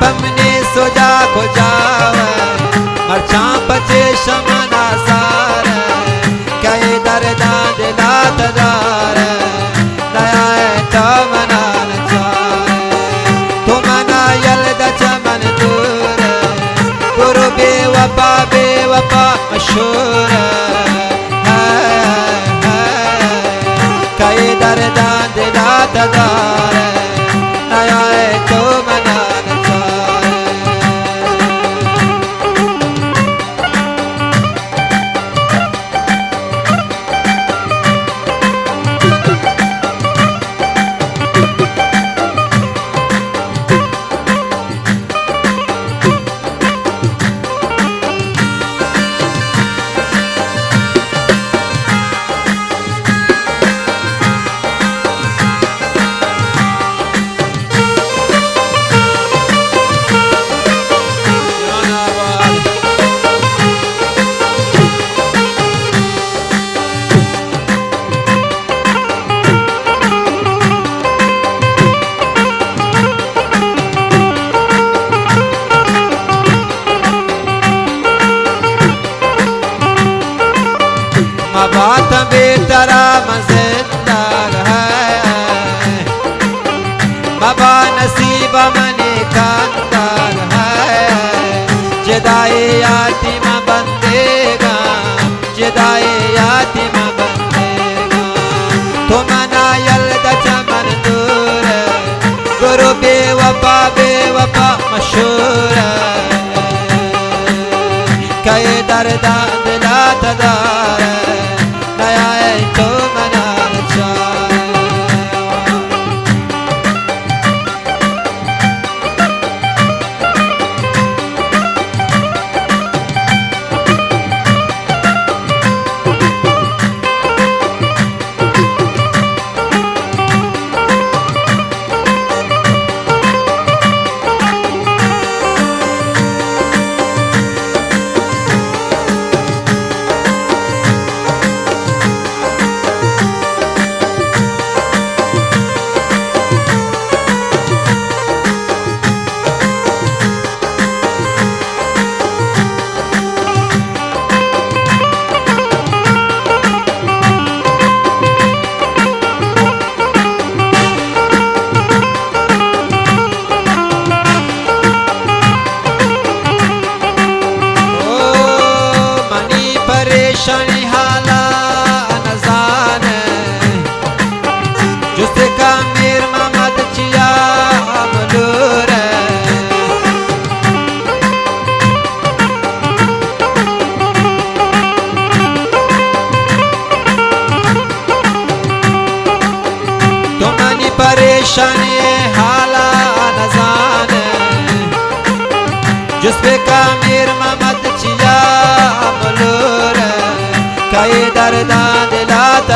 पमने सोजा को जावे मरचां बचे शमना सार कई दर्दां दिला तदार नया तो मनन चार तो मना यलद चमन दूर गुरु बेवफा मशहूर कई दर्दां दिला तदार नया तो बात बेतरा मज़ेदार है बाबा नसीब मने कांदार है जदाए यातिम बंदेगा जदाए यातिम बंदेगा तो मना यलद चमन दूर गुरु बेवफा मशहूर कई दर्दां दिला तदार नया तो मनन चार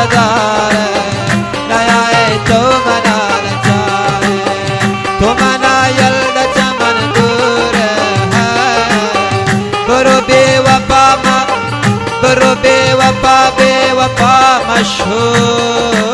इंतजार नया तो मना नचारे तो मना यल्दा चमन दूर है बरो बेवफा बेवफा मशहूर